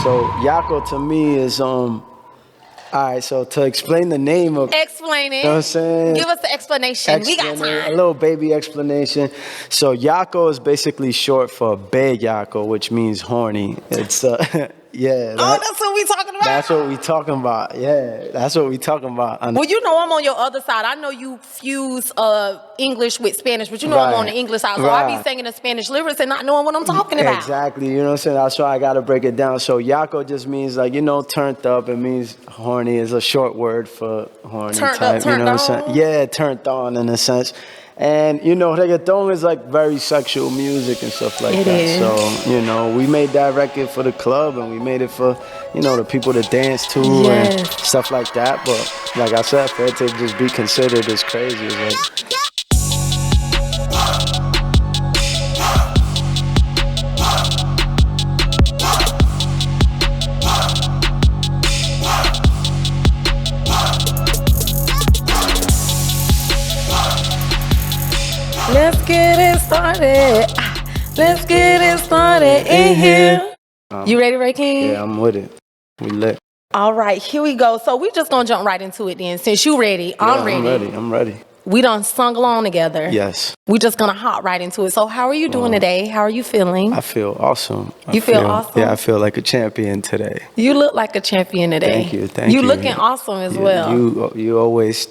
So Yako to me is all right, so to explain the name of... Explain it. You know what I'm saying? Give us the explanation. We got time. A little baby explanation. So Yako is basically short for Big Yako, which means horny. It's, yeah. That's what we talking about? That's what we talking about. Yeah, that's what we talking about. Well, you know I'm on your other side. I know you fuse English with Spanish, but you know I'm on the English side. So I be singing the Spanish lyrics and not knowing what I'm talking about. Exactly. You know what I'm saying? That's why I got to break it down. So Yako just means like, turned up. It means horny is a short word for horny turned type. Up, turned you know what I'm saying? Yeah, turned on in a sense. And, reggaeton is like very sexual music and stuff like that. Is. So, we made that record for the club and we made it for, the people to dance to and stuff like that. But like I said, for it to just be considered as crazy. Like, Let's get it started. Let's get it started in here. You ready, Rey King? Yeah, I'm with it. We lit. All right, here we go. So we just gonna jump right into it then. Since you ready, I'm ready. I'm ready. We done sung along together. Yes. We just gonna hop right into it. So how are you doing today? How are you feeling? I feel awesome. You feel awesome? Yeah, I feel like a champion today. You look like a champion today. Thank you. You looking awesome as well. You always,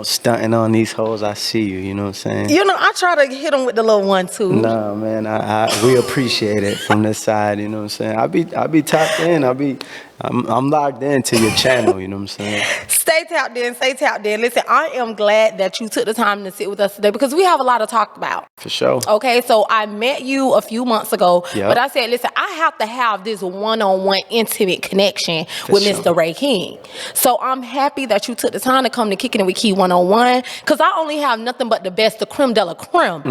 stunting on these hoes. I see you, you know what I'm saying? I try to hit them with the little 1-2. Nah, man, we appreciate it from this side, you know what I'm saying? I be tapped in. I'm logged into your channel, you know what I'm saying? Stay tapped in. Listen, I am glad that you took the time to sit with us today because we have a lot to talk about. For sure. Okay, so I met you a few months ago, but I said, listen, I have to have this one-on-one intimate connection with Mr. Rey King. So I'm happy that you took the time to come to Kicking It With Key 101 because I only have nothing but the best, the creme de la creme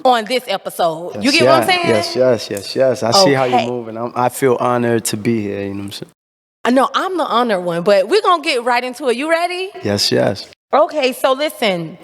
on this episode. Yes, you get what I'm saying? Yes. I see how you're moving. I feel honored to be here, you know what I'm saying? I know I'm the honored one, but we're going to get right into it. You ready? Yes. Okay, so listen.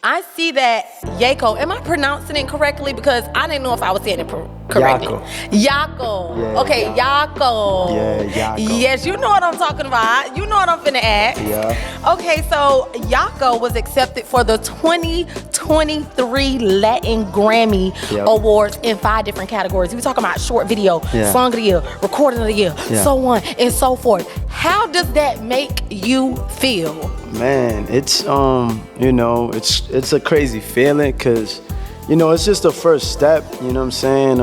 I see that Yako, am I pronouncing it correctly? Because I didn't know if I was saying it correctly. Yako. Yeah, okay, Yako. Yeah, Yako. Yes, you know what I'm talking about. You know what I'm finna ask. Yeah. Okay, so Yako was accepted for the 2023 Latin Grammy Awards in 5 different categories. We talking about short video, song of the year, recording of the year, so on and so forth. How does that make you feel? Man, it's it's a crazy feeling because it's just the first step, you know what I'm saying?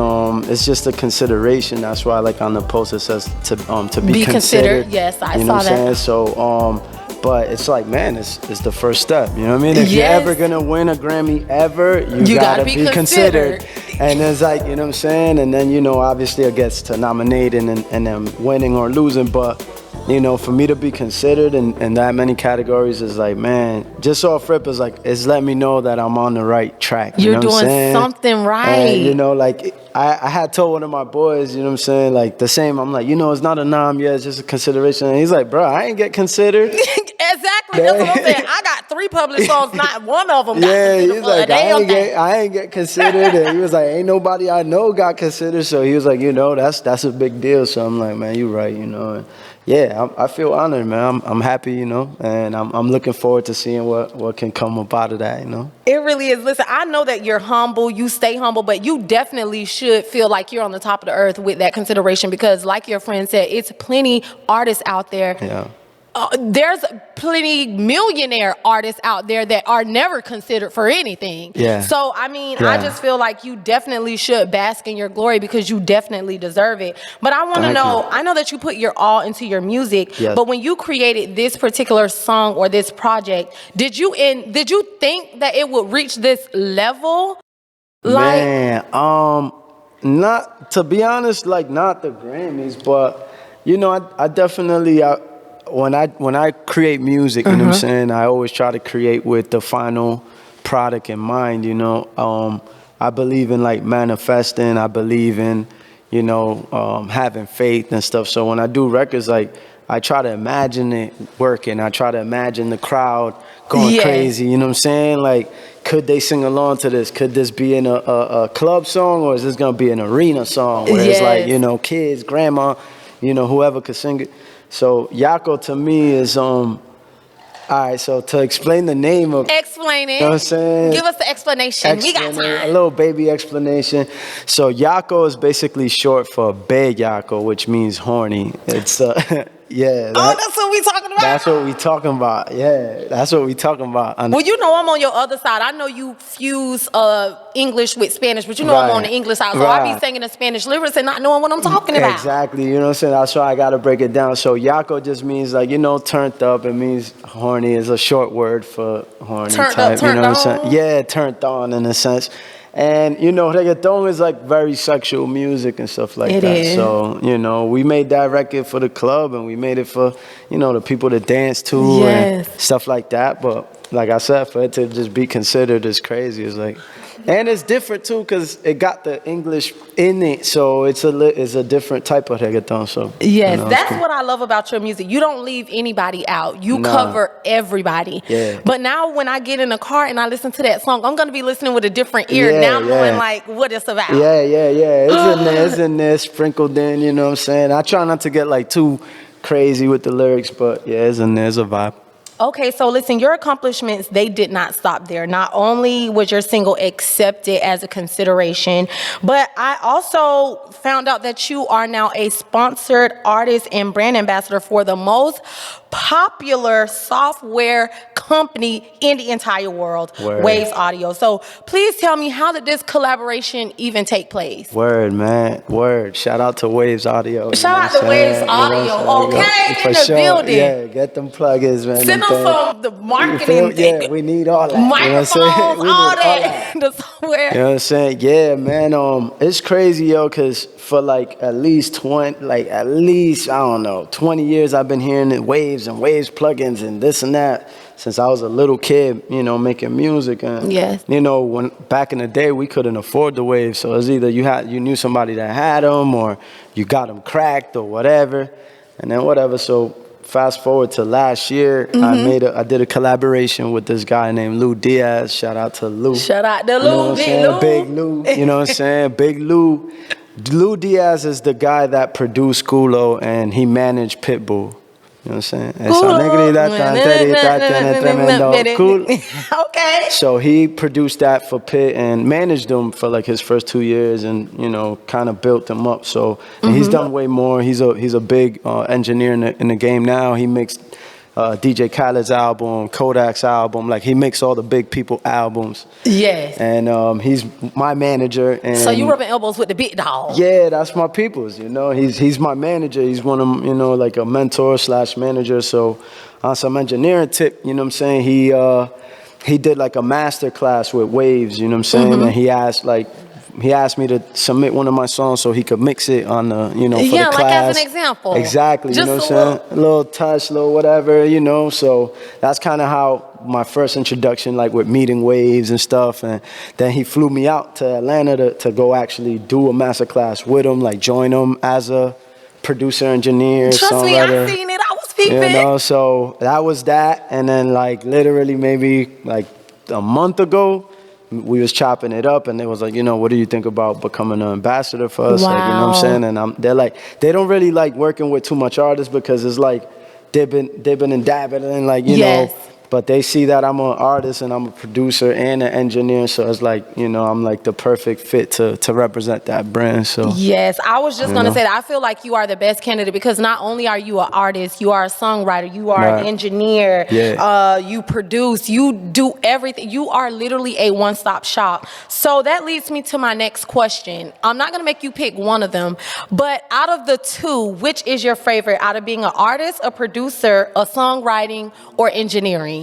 It's just a consideration. That's why like on the post it says to be considered. Yes, I saw that. You know what I'm saying? So but it's like, man, it's the first step, you know what I mean? If you're ever gonna win a Grammy ever, you gotta be considered. And it's like, you know what I'm saying? And then, obviously it gets to nominating and then winning or losing, but for me to be considered in that many categories is like, man, just off rip is like, it's letting me know that I'm on the right track. You're doing something right. And, like, I had told one of my boys, you know what I'm saying, like the same, I'm like, it's not a nom yet, it's just a consideration. And he's like, bro, I ain't get considered. Exactly, that's what I'm saying. I got 3 published songs, not one of them got considered. He's like, I ain't get considered. And he was like, ain't nobody I know got considered. So he was like, that's a big deal. So I'm like, man, you right, And, yeah, I feel honored, man. I'm happy, and I'm looking forward to seeing what can come up out of that, It really is. Listen, I know that you're humble, you stay humble, but you definitely should feel like you're on the top of the earth with that consideration because like your friend said, it's plenty artists out there. Yeah. There's plenty millionaire artists out there that are never considered for anything. Yeah. So, I just feel like you definitely should bask in your glory because you definitely deserve it. But I want to know, I know that you put your all into your music, but when you created this particular song or this project, did you think that it would reach this level? Man, not, to be honest, like not the Grammys, but, I definitely... When I create music, you know what I'm saying, I always try to create with the final product in mind, I believe in like manifesting, I believe in, having faith and stuff. So when I do records, like I try to imagine it working. I try to imagine the crowd going crazy, you know what I'm saying? Like, could they sing along to this? Could this be in a club song or is this gonna be an arena song where it's like, kids, grandma, you know, whoever could sing it. So Yako to me is all right, so to explain the name of... Explain it. You know what I'm saying? Give us the explanation. We got time. A little baby explanation. So Yako is basically short for Big Yako, which means horny. It's, yeah. That's what we talking about? That's what we talking about. Yeah, that's what we talking about. Well, you know I'm on your other side. I know you fuse English with Spanish, but you know I'm on the English side. So I be singing the Spanish lyrics and not knowing what I'm talking about. Exactly. You know what I'm saying? That's why I got to break it down. So Yako just means like, you know, turned up. It means horny is a short word for horny turned type. Up, turned you know what I'm on? saying? Yeah, turned on in a sense. And, you know, reggaeton is like very sexual music and stuff like that. Is. So, you know, we made that record for the club and we made it for, you know, the people to dance to and stuff like that. But like I said, for it to just be considered as crazy is like... And it's different too because it got the English in it, so it's a different type of reggaeton. So yes, you know, that's what I love about your music. You don't leave anybody out. You cover everybody. Yeah. But now when I get in the car and I listen to that song, I'm gonna be listening with a different ear. Now I'm knowing like what it's about. Yeah. It's in there, sprinkled in. You know what I'm saying? I try not to get like too crazy with the lyrics, but yeah, it's in there. It's a vibe. Okay, so listen, your accomplishments, they did not stop there. Not only was your single accepted as a consideration, but I also found out that you are now a sponsored artist and brand ambassador for the most popular software company in the entire world, Waves Audio. So please tell me, how did this collaboration even take place? Word, man. Word. Shout out to Waves Audio. Shout out to Waves Audio. Okay, in the building. Yeah, get them plugins, man. Send them some the marketing. Yeah, we need all that. Microphones, you know what I'm all that. The software. You know what I'm saying? Yeah, man. It's crazy, yo, because for like at least, I don't know, 20 years I've been hearing it, Waves and Waves plugins and this and that since I was a little kid, you know, making music. And, you know, when back in the day, we couldn't afford the Waves. So it was either you knew somebody that had them or you got them cracked or whatever. And then whatever. So fast forward to last year, I did a collaboration with this guy named Lou Diaz. Shout out to Lou. Shout out to Lou. You know what I'm saying? Big Lou. You know what I'm saying? Big Lou. Lou Diaz is the guy that produced Culo and he managed Pitbull. You know what I'm saying? Okay. So he produced that for Pitt and managed them for like his first 2 years and, you know, kind of built them up. So and he's done way more. He's a big engineer in the game now. He mixed DJ Khaled's album, Kodak's album. Like he makes all the big people albums. Yes. And he's my manager. And so you rubbing elbows with the big dog. Yeah, that's my people's. You know, he's my manager. He's one of, you know, like a mentor / manager. So on some engineering tip, you know what I'm saying? He did like a master class with Waves. You know what I'm saying? And he asked me to submit one of my songs so he could mix it on the, you know, for the class. Yeah, like as an example. Exactly, Just you know what I'm saying? A little touch, a little whatever, you know. So that's kind of how my first introduction, like with meeting Waves and stuff. And then he flew me out to Atlanta to go actually do a master class with him, like join him as a producer, engineer, Trust songwriter. me, I seen it. I was peeping. You know, so that was that. And then like literally maybe like a month ago, we was chopping it up and they was like, you know, what do you think about becoming an ambassador for us? Wow. Like, you know what I'm saying? And they're like, they don't really like working with too much artists because it's like they've been and dabbing and like, you know, but they see that I'm an artist and I'm a producer and an engineer. So it's like, you know, I'm like the perfect fit to represent that brand. So yes, I was just going to say that I feel like you are the best candidate because not only are you an artist, you are a songwriter, you are an engineer, you produce, you do everything. You are literally a one-stop shop. So that leads me to my next question. I'm not going to make you pick one of them, but out of the two, which is your favorite out of being an artist, a producer, a songwriting, or engineering?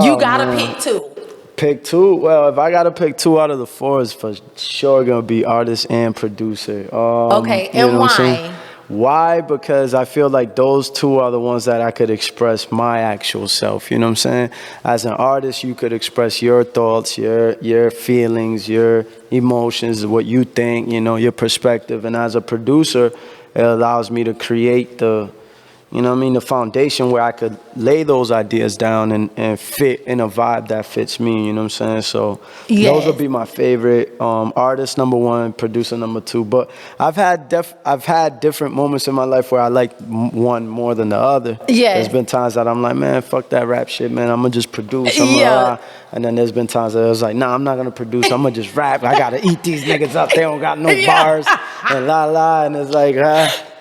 You gotta pick two. Pick two? Well, if I gotta pick 2 out of the 4, it's for sure gonna be artist and producer. Okay, and why? Why? Because I feel like those 2 are the ones that I could express my actual self. You know what I'm saying? As an artist, you could express your thoughts, your feelings, your emotions, what you think, you know, your perspective. And as a producer, it allows me to create the you know what I mean, the foundation where I could lay those ideas down and fit in a vibe that fits me, you know what I'm saying? So those would be my favorite artist number one, producer number two. But I've had different moments in my life where I like one more than the other. There's been times that I'm like, man, fuck that rap shit, man. I'm gonna just produce. And then there's been times that I was like, nah, I'm not gonna produce. I'm gonna just rap. I gotta eat these niggas up. They don't got no bars and and it's like,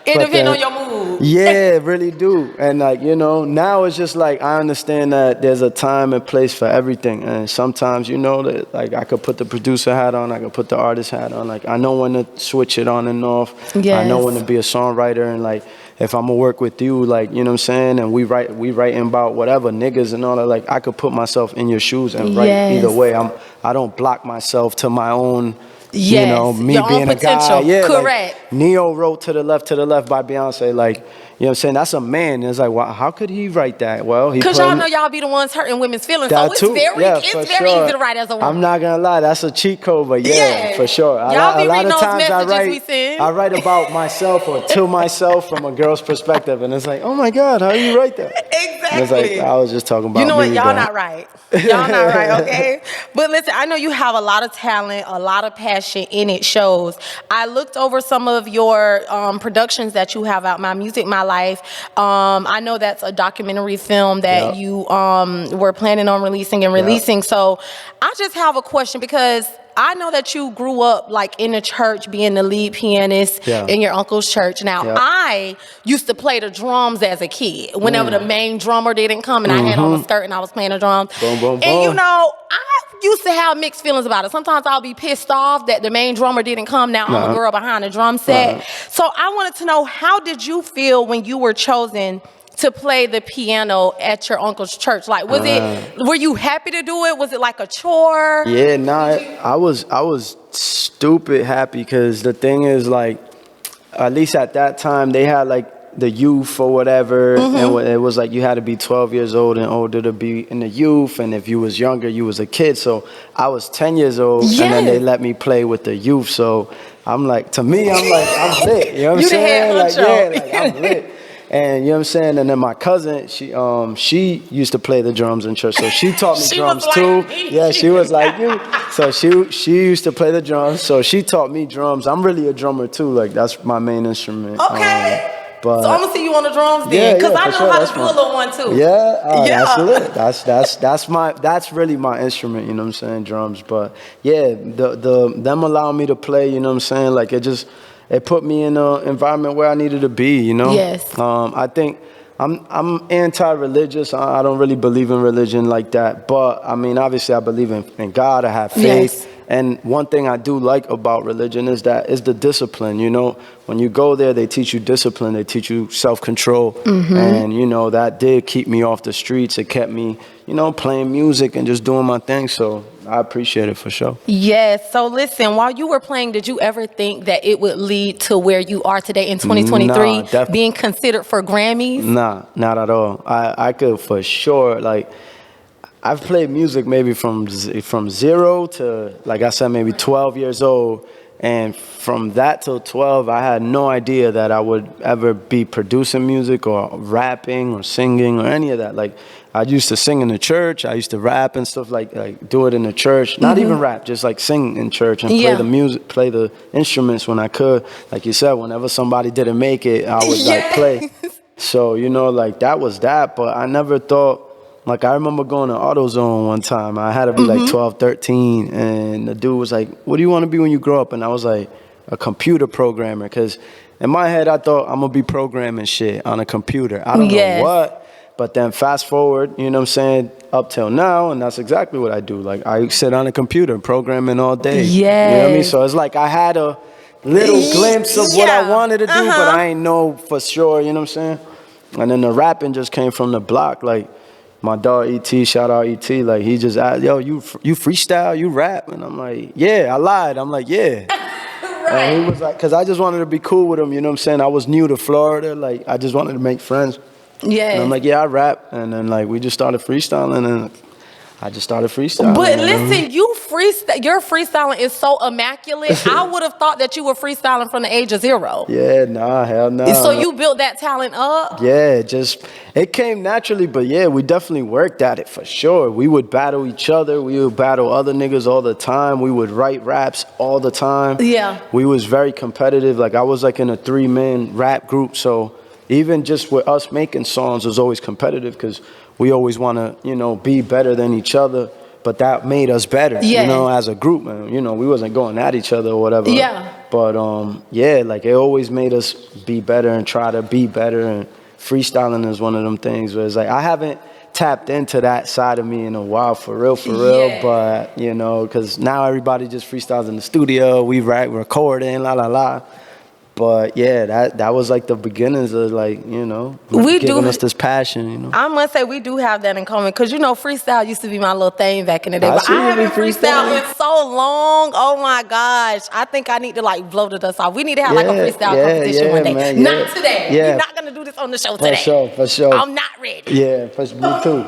it depends on your mood. Yeah, it really do. And like, you know, now it's just like I understand that there's a time and place for everything. And sometimes, you know, that like I could put the producer hat on, I could put the artist hat on. Like I know when to switch it on and off. I know when to be a songwriter, and like if I'm gonna work with you, like, you know what I'm saying, and we writing about whatever, niggas and all that, like I could put myself in your shoes and write either way. I don't block myself to my own. You know, me your being own a guy. Yeah, correct. Like Neo wrote To the Left by Beyonce. Like, you know what I'm saying? That's a man. It's like, well, how could he write that? Well, because y'all know y'all be the ones hurting women's feelings. So it's very easy to write as a woman. I'm not gonna lie, that's a cheat code, but for sure. Y'all be reading those messages I write about myself or to myself from a girl's perspective, and it's like, oh my God, how do you write that? Exactly. And it's like, I was just talking about you know what? me, Y'all not right. Y'all not right, okay? But listen, I know you have a lot of talent, a lot of passion in it shows. I looked over some of your productions that you have out, My Music, My Life. I know that's a documentary film that you were planning on releasing. So I just have a question, because I know that you grew up like in the church, being the lead pianist in your uncle's church. Now, I used to play the drums as a kid. Whenever the main drummer didn't come, and I had on a skirt and I was playing the drums. Boom, boom, boom. And you know, I used to have mixed feelings about it. Sometimes I'll be pissed off that the main drummer didn't come. Now I'm a girl behind the drum set. So I wanted to know, how did you feel when you were chosen to play the piano at your uncle's church? Like, were you happy to do it? Was it like a chore? Yeah, I was stupid happy, because the thing is, like, at least at that time, they had like the youth or whatever, and it was like you had to be 12 years old and older to be in the youth, and if you was younger, you was a kid. So I was 10 years old, and then they let me play with the youth. So I'm like, to me, I'm like, I'm lit. You know what I'm saying? Like, I'm lit. And you know what I'm saying? And then my cousin, she used to play the drums in church, so she taught me drums too. Yeah, she was like you. So she used to play the drums, so she taught me drums. I'm really a drummer too. Like, that's my main instrument. Okay. But so I'm gonna see you on the drums then, because I know how to do a little one too. That's lit. That's really my instrument. You know what I'm saying? Drums. But yeah, them allowing me to play. You know what I'm saying? Like, it put me in an environment where I needed to be, you know? Yes. I think I'm anti-religious. I don't really believe in religion like that. But, I mean, obviously I believe in God. I have faith. Yes. And one thing I do like about religion is the discipline, you know? When you go there, they teach you discipline. They teach you self-control. And, you know, that did keep me off the streets. It kept me, you know, playing music and just doing my thing. So I appreciate it for sure. Yes. So listen, while you were playing, did you ever think that it would lead to where you are today in 2023, being considered for Grammys? Nah, not at all. I could for sure, like, I've played music maybe from 0 to, like I said, maybe 12 years old. And from that till 12, I had no idea that I would ever be producing music or rapping or singing or any of that. Like, I used to sing in the church. I used to rap and stuff, like do it in the church. Not even rap, just like sing in church and play the music, play the instruments when I could. Like you said, whenever somebody didn't make it, I would like play. So, you know, like that was that. But I never thought, like, I remember going to AutoZone one time. I had to be like 12, 13. And the dude was like, what do you want to be when you grow up? And I was like, a computer programmer. Because in my head, I thought I'm going to be programming shit on a computer. I don't know what. But then fast forward, you know what I'm saying, up till now, and that's exactly what I do. Like, I sit on a computer programming all day. You know what I mean? So it's like I had a little glimpse of what I wanted to do, but I ain't know for sure, you know what I'm saying? And then the rapping just came from the block. Like, my dog E.T., shout out E.T., like, he just asked, yo, you freestyle, you rap? And I'm like, yeah, I lied. I'm like, yeah. And he was like, because I just wanted to be cool with him, you know what I'm saying? I was new to Florida. Like, I just wanted to make friends. Yeah. And I'm like, yeah, I rap. And then, like, we just started freestyling. And I just started freestyling. But listen, your freestyling is so immaculate. I would have thought that you were freestyling from the age of 0. Yeah, nah, hell no. So you built that talent up? Yeah, it came naturally, but yeah, we definitely worked at it for sure. We would battle each other. We would battle other niggas all the time. We would write raps all the time. Yeah. We was very competitive. Like I was like in a 3-man rap group, so even just with us making songs was always competitive because we always want to, be better than each other. But that made us better, as a group, man. We wasn't going at each other or whatever. Yeah. But like it always made us be better and try to be better. And freestyling is one of them things where it's like I haven't tapped into that side of me in a while, for real. Yeah. But because now everybody just freestyles in the studio. We write, recording, la. But yeah, that was like the beginnings of like, giving us this passion, I must say we do have that in common because, freestyle used to be my little thing back in the day. But I haven't freestyled in so long. Oh my gosh. I think I need to like blow the dust off. We need to have like a freestyle competition one day. Man, not today. Yeah. We're not going to do this on the show today. For sure. I'm not ready. Yeah, me too.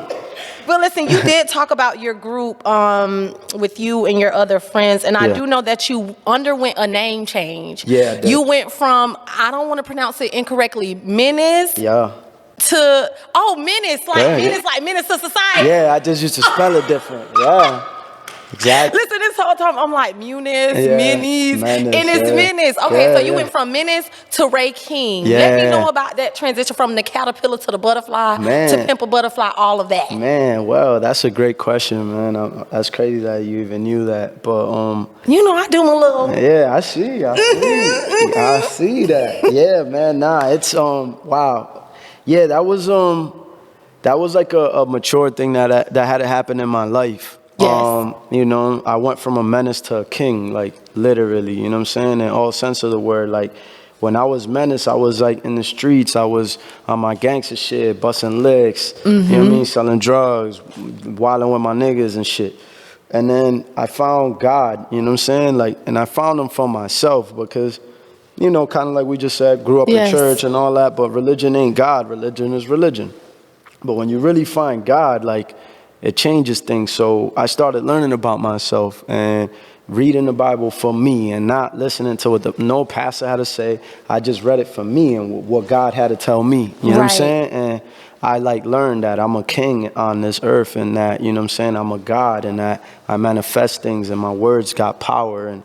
But listen, you did talk about your group with you and your other friends, and I do know that you underwent a name change. Yeah, you went from, I don't want to pronounce it incorrectly, Menace. Yeah. To Menace, like Menace to Society. Yeah, I just used to spell it different. Yeah. Exactly. Listen, this whole time I'm like Menace, and it's Menace. Okay, so you went from Menace to Rey King. Yeah. Let me know about that transition from the caterpillar to the butterfly to pimp a butterfly, all of that. Man, well, that's a great question, man. That's crazy that you even knew that, but I do my little. Yeah, I see. I see that. Yeah, man. Nah, it's wow. Yeah, that was like a mature thing that had to happen in my life. Yes. I went from a menace to a king, like literally, you know what I'm saying? In all sense of the word. Like when I was Menace, I was like in the streets, I was on my gangster shit, busting licks, you know what I mean? Selling drugs, wilding with my niggas and shit. And then I found God, you know what I'm saying? Like, and I found him for myself because, kind of like we just said, grew up in church and all that, but religion ain't God, religion is religion. But when you really find God, like, it changes things. So I started learning about myself and reading the Bible for me and not listening to what no pastor had to say. I just read it for me and what God had to tell me. You know what I'm saying? And I learned that I'm a king on this earth and that, I'm a God and that I manifest things and my words got power and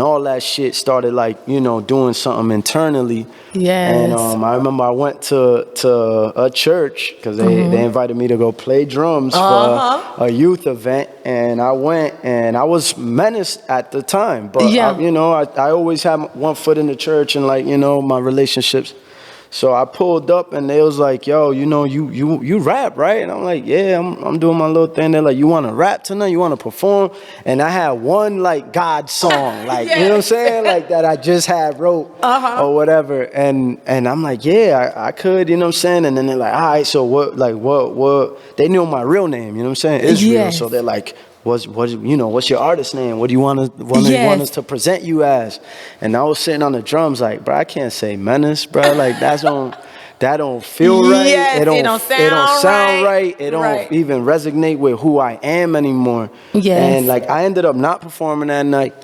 all that shit started doing something internally. Yes. And I remember I went to a church because they invited me to go play drums for a youth event, and I went and I was Menace at the time, but I always had one foot in the church and my relationships. So I pulled up and they was like, yo, you rap, right? And I'm like, yeah, I'm doing my little thing. They're like, you want to rap tonight? You want to perform? And I had one God song, you know what I'm saying? Like that I just had wrote or whatever. And I'm like, yeah, I could, you know what I'm saying? And then they're like, all right, so what, they knew my real name, you know what I'm saying? Israel. Yes. So they're like, what's your artist name? What do you want us to present you as? And I was sitting on the drums like, bro, I can't say Menace, bro. Like that don't feel right. Yes, it don't sound right. It don't even resonate with who I am anymore. Yes. And I ended up not performing that night.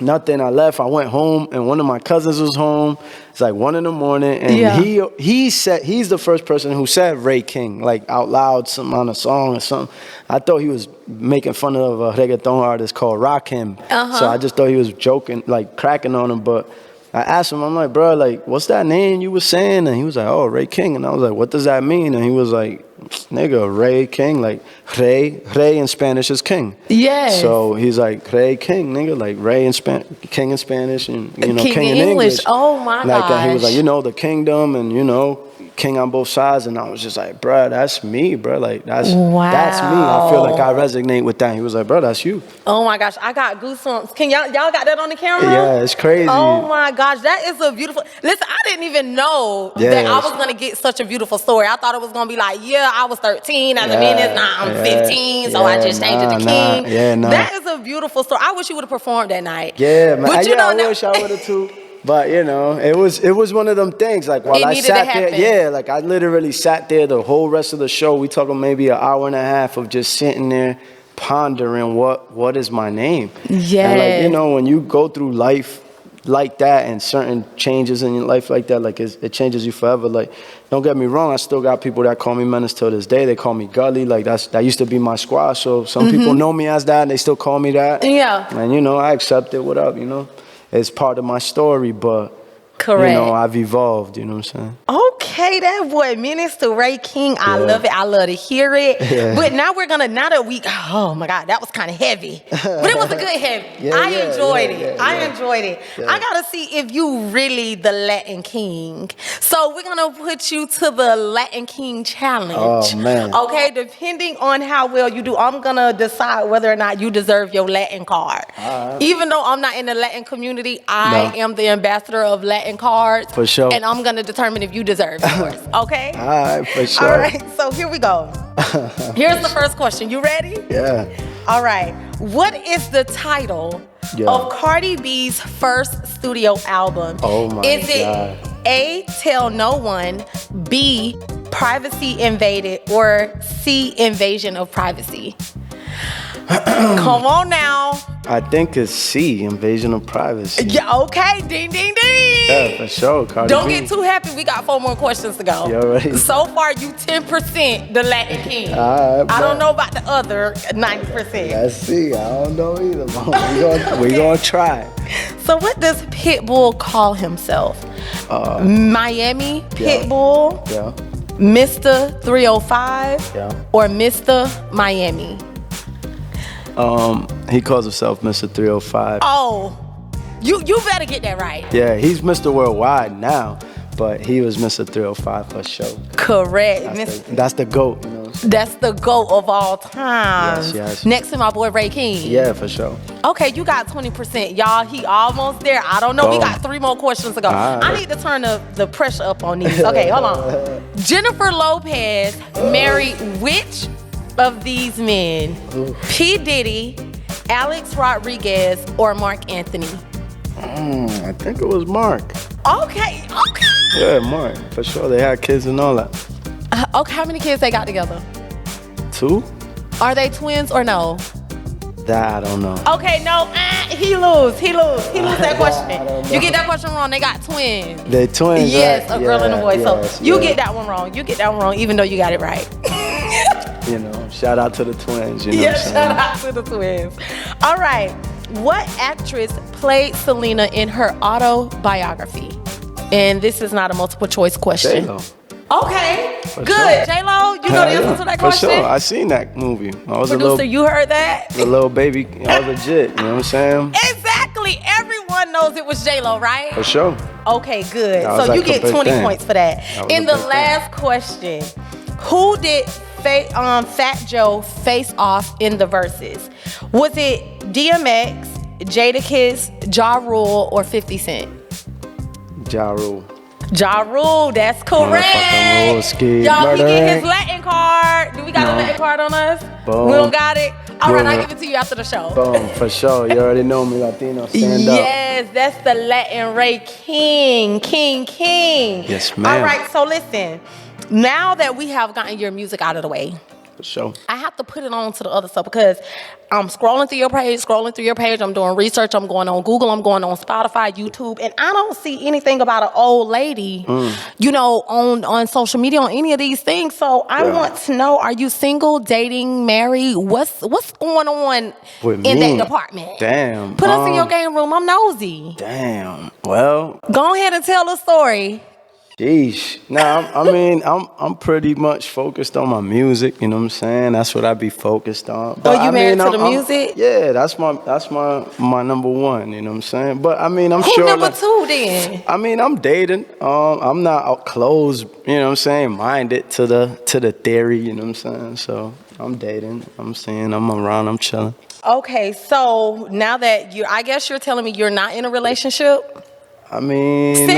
Nothing. I left. I went home, and one of my cousins was home. It's 1 a.m, and he said he's the first person who said Rey King out loud, something on a song or something. I thought he was making fun of a reggaeton artist called Rakim. So I just thought he was joking, cracking on him. But I asked him, I'm like, bro, what's that name you were saying? And he was like, oh, Rey King. And I was like, what does that mean? And he was like, nigga, Rey King, Rey in Spanish is king. Yes. So he's like, Rey King, nigga, Rey in King in Spanish and, king in English. Oh my gosh. He was like, the kingdom and, king on both sides. And I was just like, bro, that's me, bro. That's me. I feel like I resonate with that. He was like, bro, that's you. Oh my gosh, I got goosebumps. Can y'all got that on the camera? Yeah, it's crazy. Oh my gosh, that is a beautiful. Listen, I didn't even know that I was gonna get such a beautiful story. I thought it was gonna be I was 13 as a Menace. Now I'm 15, so I just changed it to King. That is a beautiful story. I wish you would have performed that night. Yeah, man. I wish I would have too. But it was one of them things. While I sat there, I literally sat there the whole rest of the show. We talking maybe an hour and a half of just sitting there, pondering what is my name. Yeah. And like, you know, when you go through life like that and certain changes in your life like that, like it changes you forever. Like, don't get me wrong, I still got people that call me Menace till this day. They call me Gully. Like that used to be my squad. So some people know me as that and they still call me that. Yeah. And you know, I accept it. What up? You know, it's part of my story, but correct. You know, I've evolved. You know what I'm saying? Okay, that boy Menace to Rey King. I love it. I love to hear it. Yeah. But now that we, oh my God, that was kind of heavy. But it was a good heavy. I enjoyed it. I enjoyed it. I got to see if you really the Latin King. So we're going to put you to the Latin King challenge. Oh, man. Okay, depending on how well you do, I'm going to decide whether or not you deserve your Latin card. Even though I'm not in the Latin community, I am the ambassador of Latin cards. For sure. And I'm going to determine if you deserve yours. Okay? All right, for sure. All right, so here we go. Here's the first question. You ready? Yeah. All right. What is the title of Cardi B's first studio album? Oh my God. Is it A, Tell No One, B, Privacy Invaded, or C, Invasion of Privacy? Come on now. I think it's C, Invasion of Privacy. Yeah, okay. Ding, ding, ding. Yeah, for sure. Cardi Don't B. get too happy. We got 4 more questions to go. You already. So far, you 10% the Latin King. All right, I don't know about the other 90%. Let's see. I don't know either. We gonna try. So what does Pitbull call himself? Miami Pitbull, Mr. 305, or Mr. Miami? He calls himself Mr. 305. Oh, you better get that right. Yeah, he's Mr. Worldwide now, but he was Mr. 305 for sure. Correct. That's the GOAT, you know. That's the GOAT of all time. Yes. Next to my boy Rey King. Yeah, for sure. Okay, you got 20%. Y'all, he almost there. I don't know. We got 3 more questions to go. Right. I need to turn the pressure up on these. Okay, hold on. Jennifer Lopez married which of these men? P. Diddy, Alex Rodriguez, or Mark Anthony? I think it was Mark. Okay. Yeah, Mark, for sure. They had kids and all that. Okay, how many kids they got together? 2? Are they twins or no? That I don't know. Okay, no, he lose that question. You get that question wrong. They got twins. They're twins. Yes, right? a girl and a boy. Yes, so you get that one wrong. You get that one wrong, even though you got it right. You know, shout out to the twins. You know what I'm saying? Shout out to the twins. All right, what actress played Selena in her autobiography? And this is not a multiple choice question. J-Lo. Okay, good. Sure. J-Lo, you know the answer to that question? For sure, I seen that movie. I was Producer, you heard that? The little baby, I was legit, you know what I'm saying? Exactly, everyone knows it was J-Lo, right? For sure. Okay, good. So you like get 20 points for that. In the last question, who did Fat Joe face off in the verses? Was it DMX, Jadakiss, Ja Rule, or 50 Cent? Ja Rule. Ja Rule, that's correct. Y'all, he get his Latin card. Do we got a Latin card on us? Boom. We don't got it? All right, I'll give it to you after the show. Boom, for sure. You already know me, Latino. Stand up. Yes, that's the Latin Rey King. King. Yes, ma'am. All right, so listen. Now that we have gotten your music out of the way, for sure, I have to put it on to the other stuff because I'm scrolling through your page, I'm doing research, I'm going on Google, I'm going on Spotify, YouTube, and I don't see anything about an old lady, you know, on social media, on any of these things. So I want to know, are you single, dating, married? What's going on in that department? Damn. Put us in your game room. I'm nosy. Damn. Well, go ahead and tell the story. Sheesh. Nah, I'm pretty much focused on my music. You know what I'm saying? That's what I be focused on. But you married to the music? Yeah, that's my number one. You know what I'm saying? But I'm Who sure. Number two then? I'm dating. I'm not closed. You know what I'm saying? Minded to the theory. You know what I'm saying? So I'm dating. I'm around. I'm chilling. Okay, so now that I guess you're telling me you're not in a relationship. Say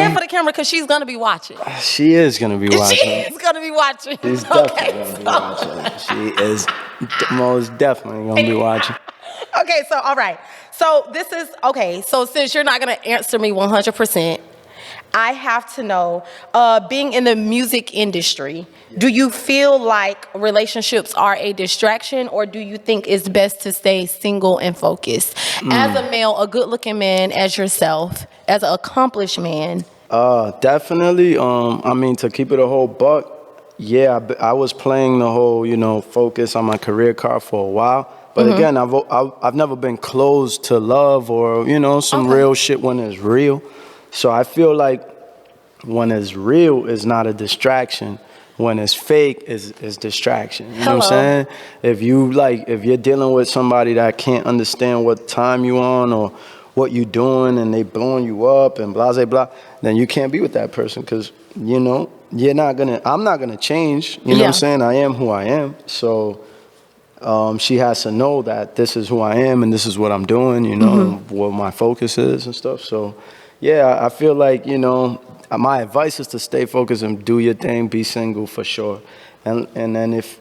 it for the camera because she's going to be watching. She is going to be watching. She is going to be watching. She's definitely going to be watching. She is most definitely going to be watching. Okay, so all right. So this is, okay, so since you're not going to answer me 100%, I have to know, being in the music industry, do you feel like relationships are a distraction, or do you think it's best to stay single and focused? As a male, a good-looking man as yourself, as an accomplished man. Definitely. I mean, to keep it a whole buck, yeah, I was playing the whole, focus on my career card for a while. But again, I've never been close to love or, some real shit when it's real. So I feel like when it's real, it's not a distraction. When it's fake, it's distraction. You know what I'm saying? If you're dealing with somebody that can't understand what time you on or what you doing and they blowing you up and blah, blah, blah, then you can't be with that person because, I'm not gonna change. You know what I'm saying? I am who I am. So she has to know that this is who I am and this is what I'm doing, what my focus is and stuff. So, yeah, I feel like, my advice is to stay focused and do your thing, be single for sure. And then if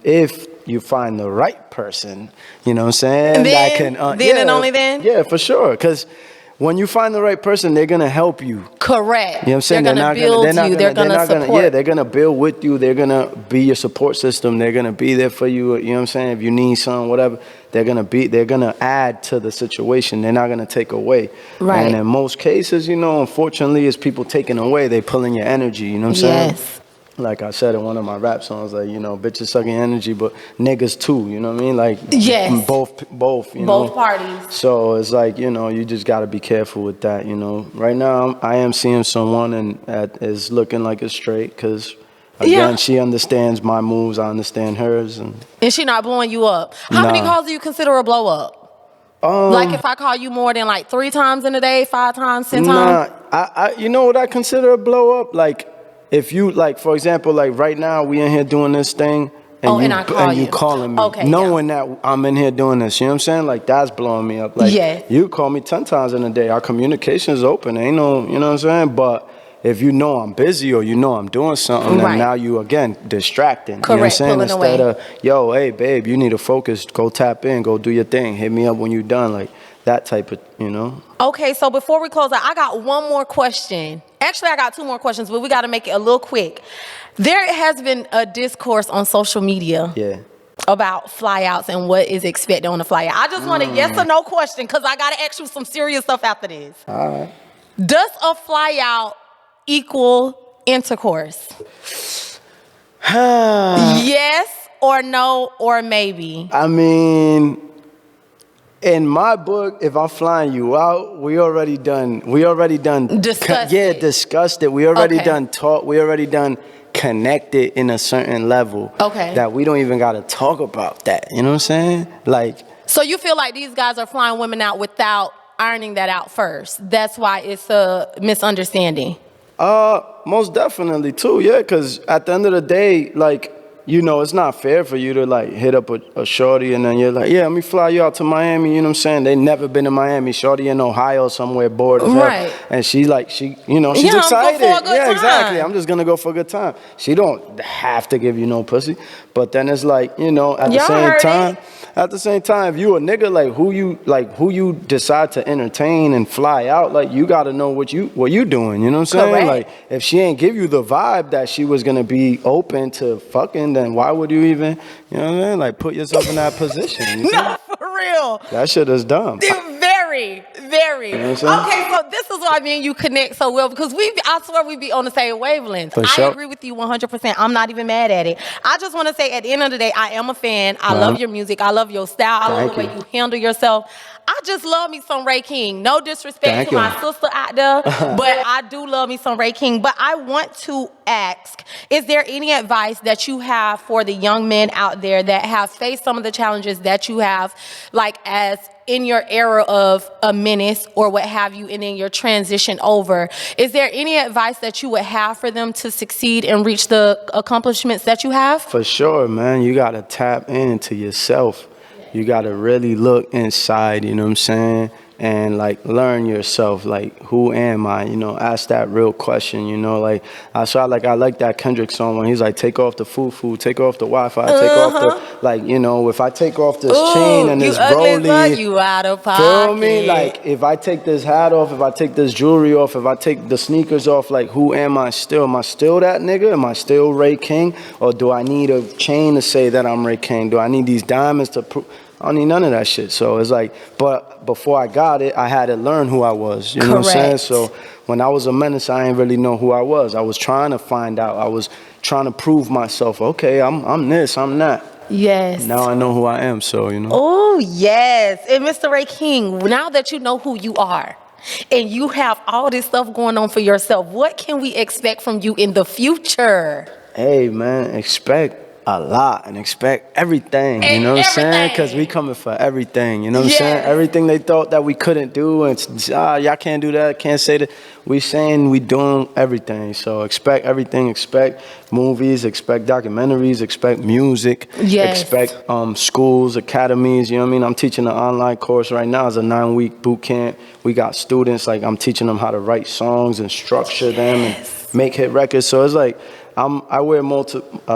you find the right person, you know what I'm saying? Then and only then? Yeah, for sure. Because when you find the right person, they're going to help you. Correct. You know what I'm saying? They're going to build you. They're going to support. Yeah, they're going to build with you. They're going to be your support system. They're going to be there for you. You know what I'm saying? If you need something, whatever, they're going to add to the situation. They're not going to take away. Right. And in most cases, unfortunately, it's people taking away. They pulling your energy. You know what I'm saying? Yes. Like I said in one of my rap songs, like, bitches sucking energy, but niggas too, you know what I mean? Like, yes. both, Both parties. So it's like, you just got to be careful with that, Right now, I am seeing someone and that is looking like it's straight because, again, she understands my moves, I understand hers. And she not blowing you up. How many calls do you consider a blow up? Like if I call you more than like 3 times in a day, 5 times, 10 times? You know what I consider a blow up? Like, if you, like, for example, like right now we in here doing this thing and you calling me, knowing that I'm in here doing this, you know what I'm saying? Like, that's blowing me up. Like, you call me 10 times in a day. Our communication is open. Ain't no, you know what I'm saying? But if you know I'm busy or I'm doing something, then now you, again, distracting. Correct, you know what I'm saying? pulling Instead away. of, yo, hey, babe, you need to focus. Go tap in. Go do your thing. Hit me up when you're done. Like, that type of, Okay, so before we close out, I got one more question. Actually, I got 2 more questions, but we got to make it a little quick. There has been a discourse on social media about flyouts and what is expected on the flyout. I just want a yes or no question because I got to ask you some serious stuff after this. All right. Does a flyout equal intercourse? Yes or no or maybe? I mean, in my book, if I'm flying you out, we already done discussed it. We already done talk. We already done connected in a certain level. That we don't even gotta talk about that. You know what I'm saying? Like, so you feel like these guys are flying women out without ironing that out first? That's why it's a misunderstanding. Most definitely too, yeah, because at the end of the day, like, it's not fair for you to like hit up a shorty and then you're like, yeah, let me fly you out to Miami, you know what I'm saying? They never been to Miami, shorty in Ohio somewhere bored as hell. And she's excited. Yeah, exactly. I'm just gonna go for a good time. She don't have to give you no pussy. But then it's like, at the same time, if you a nigga, who you decide to entertain and fly out, like, you gotta know what you doing, you know what I'm saying? Correct. Like, if she ain't give you the vibe that she was gonna be open to fucking, then why would you even, you know what I'm saying? Like, put yourself in that position. No, for real. That shit is dumb. Very, very. You know what I'm saying? Okay, so this is why me and you connect so well because I swear we be on the same wavelength. For sure. I agree with you 100%. I'm not even mad at it. I just want to say at the end of the day, I am a fan. I love your music. I love your style. I love the way you handle yourself. I just love me some Rey King. No disrespect to my sister out there, but I do love me some Rey King. But I want to ask, is there any advice that you have for the young men out there that have faced some of the challenges that you have, like as in your era of a Menace or what have you, and then your transition over? Is there any advice that you would have for them to succeed and reach the accomplishments that you have? For sure, man. You got to tap into yourself. You got to really look inside, you know what I'm saying? and like learn yourself, like who am I, you know, ask that real question, you know, like I like that Kendrick song when he's like, take off the foo, take off the Wi-Fi, take off the, like, you know, if I take off this chain and this Broly, you out of pocket. Feel me? Like if I take this hat off, if I take this jewelry off, if I take the sneakers off, like who am I still? Am I still that nigga? Am I still Rey King? Or do I need a chain to say that I'm Rey King? Do I need these diamonds to prove? I don't need none of that shit. So it's like, but before I got it, I had to learn who I was. You know what I'm saying? So when I was a Menace, I didn't really know who I was. I was trying to find out. I was trying to prove myself. Okay, I'm this, I'm that. Yes. Now I know who I am, so, you know. Oh, yes. And Mr. Rey King, now that you know who you are and you have all this stuff going on for yourself, what can we expect from you in the future? Hey, man, expect a lot and expect everything, you know what I'm saying? Because we coming for everything, you know what I'm saying? Everything they thought that we couldn't do, and y'all can't do that, can't say that. We saying we doing everything, so expect everything. Expect movies, expect documentaries, expect music, expect schools, academies, you know what I mean? I'm teaching an online course right now. It's a 9-week boot camp. We got students, like I'm teaching them how to write songs and structure them and make hit records. So it's like, I wear a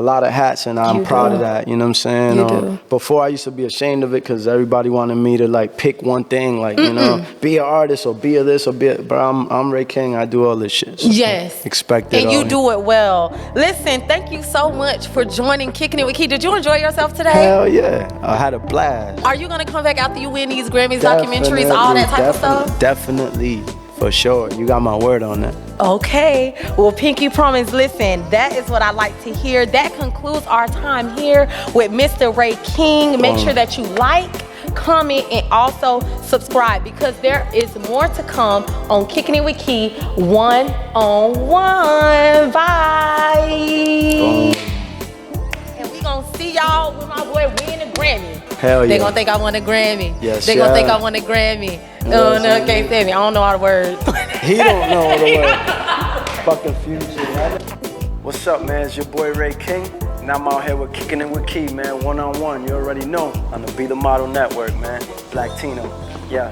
lot of hats, and I'm proud of that. You know what I'm saying? Before I used to be ashamed of it because everybody wanted me to like pick one thing, like you know, be an artist or be a this or be a. But I'm Rey King. I do all this shit. So expect it. And you do it well. Listen, thank you so much for joining Kicking It with Key. Did you enjoy yourself today? Hell yeah, I had a blast. Are you gonna come back after you win these Grammys, documentaries, all that type of stuff? Definitely. For sure. You got my word on that. Okay. Well, Pinky Promise, listen, that is what I like to hear. That concludes our time here with Mr. Rey King. Make sure that you like, comment, and also subscribe because there is more to come on Kicking It with Key one-on-one. Bye. And we gonna see y'all with my boy winning a Grammy. Hell yeah. They gonna think I won a Grammy. Yes, they gonna think I won a Grammy. No, can't stand me. I don't know all the words. He don't know all the words. Fucking future. What's up, man? It's your boy Rey King, and I'm out here with Kicking It with Key, man. One-on-one. You already know. On the Be The Model Network, man. Black Tino. Yeah.